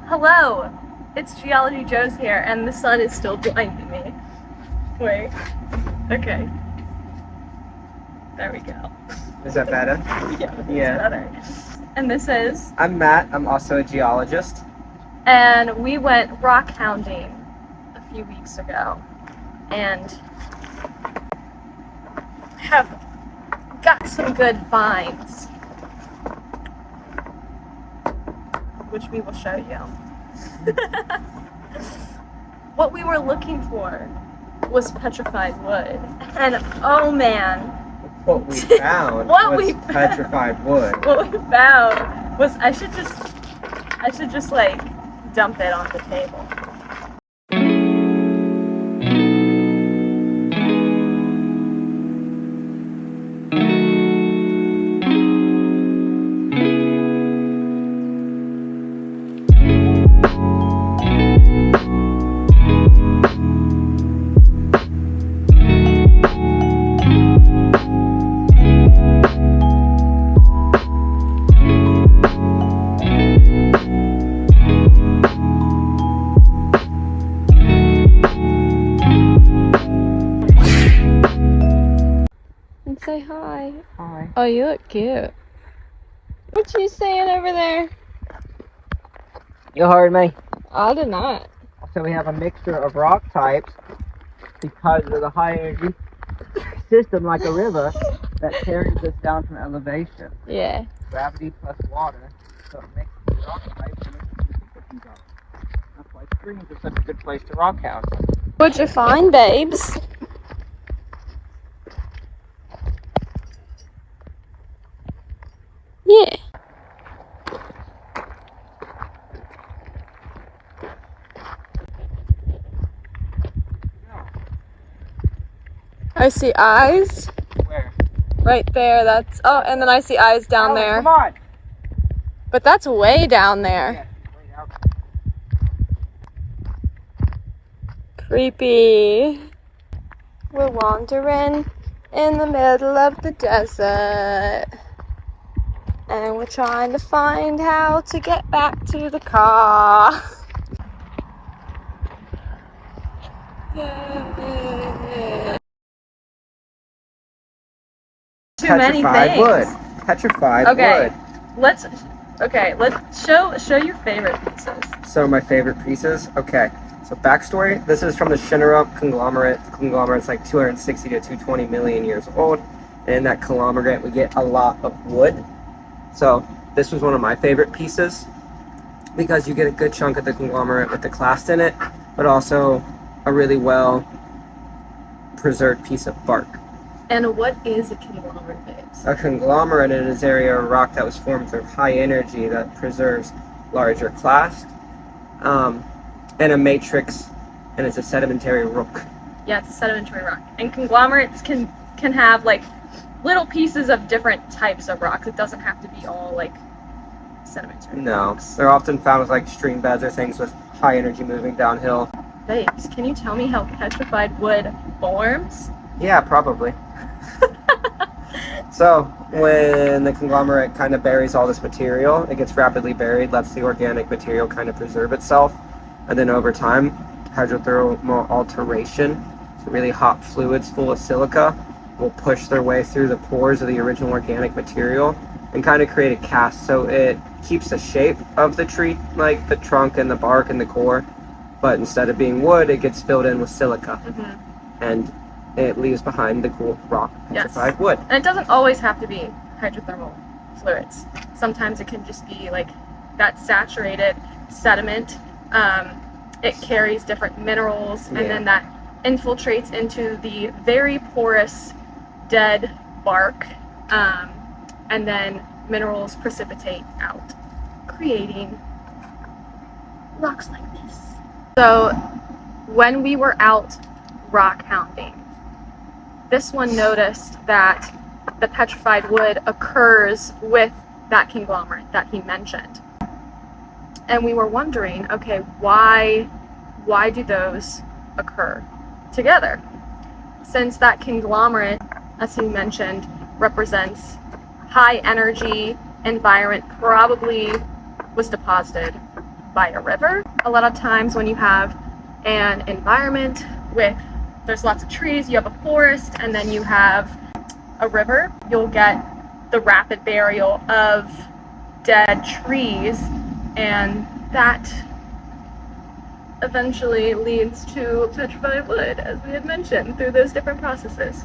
Hello, it's Geology Joe's here, and the sun is still blinding me. Wait. Okay. There we go. Is that better? Yeah, it's Yeah. better. And this is? I'm Matt. I'm also a geologist. And we went rock hounding a few weeks ago, and have got some good finds, which we will show you. What we were looking for was petrified wood, and oh man, What we found was petrified wood. What we found was I should just like dump it on the table. Say hi. Hi. Oh, you look cute. What you saying over there? You heard me. I did not. So we have a mixture of rock types because of the high energy system, like a river, that carries us down from elevation. Yeah. Gravity plus water, so it mixes the rock types and makes the cookies up. That's why springs are such a good place to rock hound. What'd you find, babes? Yeah. I see eyes. Where? Right there, that's, oh, and then I see eyes down there. Come on! But that's way down there. Yeah, way down. Creepy. We're wandering in the middle of the desert. And we're trying to find how to get back to the car. Too many Petrified things. wood. Petrified wood. Let's show your favorite pieces. So my favorite pieces. Okay. So backstory. This is from the Shinnerup conglomerate. The conglomerate's like 260 to 220 million years old. And in that conglomerate, we get a lot of wood. So this was one of my favorite pieces because you get a good chunk of the conglomerate with the clast in it, but also a really well preserved piece of bark. And what is a conglomerate, babes? A conglomerate is an area of rock that was formed through high energy that preserves larger clast, and a matrix, and it's a sedimentary rock. Yeah, it's a sedimentary rock. And conglomerates can have like little pieces of different types of rocks. It doesn't have to be all like sedimentary. No, rocks. they're often found with like stream beds or things with high energy moving downhill. Babes, can you tell me how petrified wood forms? Yeah, probably. So, when the conglomerate kind of buries all this material, it gets rapidly buried, lets the organic material kind of preserve itself, and then over time, hydrothermal alteration, so really hot fluids full of silica, will push their way through the pores of the original organic material and kind of create a cast, so it keeps the shape of the tree, like the trunk and the bark and the core, but instead of being wood, it gets filled in with silica. Mm-hmm. And it leaves behind the cool rock petrified wood. And it doesn't always have to be hydrothermal fluids. Sometimes it can just be like that saturated sediment. It carries different minerals, and then that infiltrates into the very porous dead bark, and then minerals precipitate out, creating rocks like this. So when we were out rock hounding, this one noticed that the petrified wood occurs with that conglomerate that he mentioned. And we were wondering, okay, why do those occur together? Since that conglomerate, as he mentioned, represents high energy environment, probably was deposited by a river. A lot of times when you have an environment with, there's lots of trees, you have a forest, and then you have a river, you'll get the rapid burial of dead trees, and that eventually leads to petrified wood, as we had mentioned, through those different processes.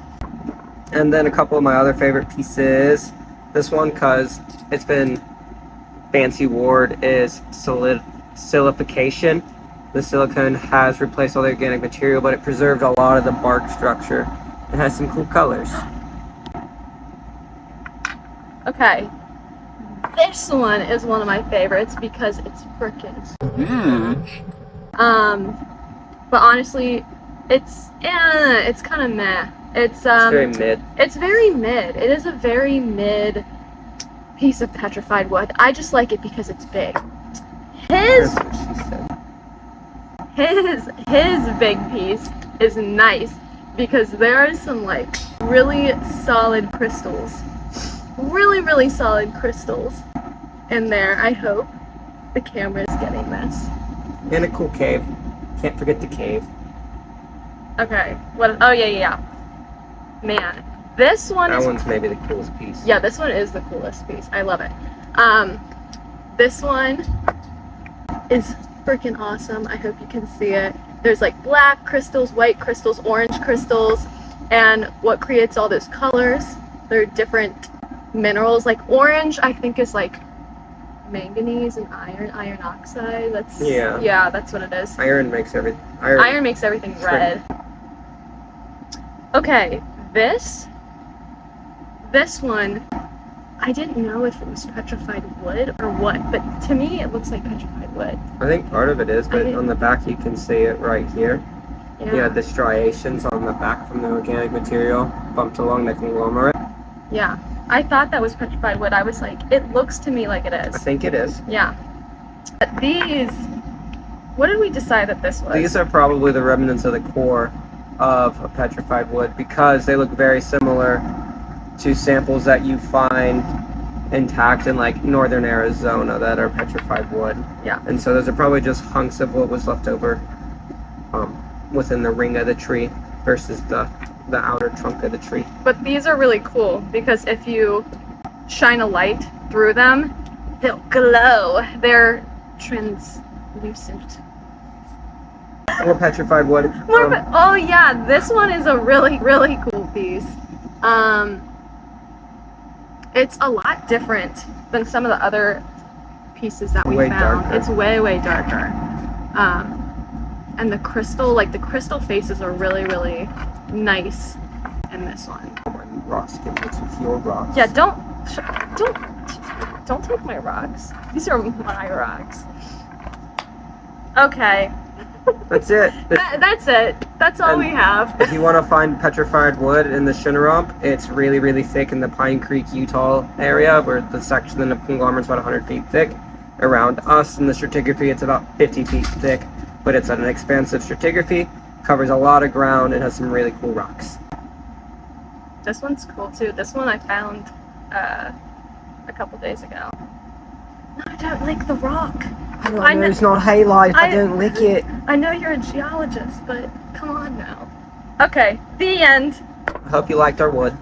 And then a couple of my other favorite pieces. This one, because it's been fancy word, is silification. The silicon has replaced all the organic material, but it preserved a lot of the bark structure. It has some cool colors. Okay, this one is one of my favorites because it's frickin' huge. But honestly, it's kind of meh. It's very mid. It's very mid. It is a very mid piece of petrified wood. I just like it because it's big. His big piece is nice because there are some like really solid crystals. Really solid crystals in there. I hope the camera's getting this. And a cool cave. Can't forget the cave. Okay. What? Oh yeah. Man, this one that is. One's maybe the coolest piece. Yeah, this one is the coolest piece. I love it. This one is freaking awesome. I hope you can see it. There's like black crystals, white crystals, orange crystals, and what creates all those colors, they're different minerals. Like orange, I think, is like manganese and iron oxide. Yeah, that's what it is. Iron makes everything. Iron makes everything red. Okay, this one, I didn't know if it was petrified wood or what, but to me it looks like petrified wood. I think part of it is, but on the back you can see it right here. Yeah, the striations on the back from the organic material bumped along the conglomerate. Yeah, I thought that was petrified wood. I was like, it looks to me like it is. I think it is. Yeah. But these, what did we decide that this was? These are probably the remnants of the core of a petrified wood because they look very similar to samples that you find intact in like northern Arizona that are petrified wood. Yeah. And so those are probably just hunks of what was left over within the ring of the tree versus the outer trunk of the tree. But these are really cool because if you shine a light through them, they'll glow. They're translucent. More petrified wood. Oh yeah, this one is a really cool piece. It's a lot different than some of the other pieces that we found. Darker. It's way darker. And the crystal faces are really nice in this one. Rocks can mix with your rocks. Yeah, don't take my rocks. These are my rocks. Okay. That's it. That's it. That's all we have. If you want to find petrified wood in the Shinneramp, it's really thick in the Pine Creek, Utah area, where the section in the conglomerate's about 100 feet thick. Around us in the stratigraphy, it's about 50 feet thick, but it's an expansive stratigraphy, covers a lot of ground, and has some really cool rocks. This one's cool too. This one I found a couple days ago. No, I don't like the rock. I know it's not halite. I didn't lick it. I know you're a geologist, but come on now. Okay, the end. I hope you liked our wood.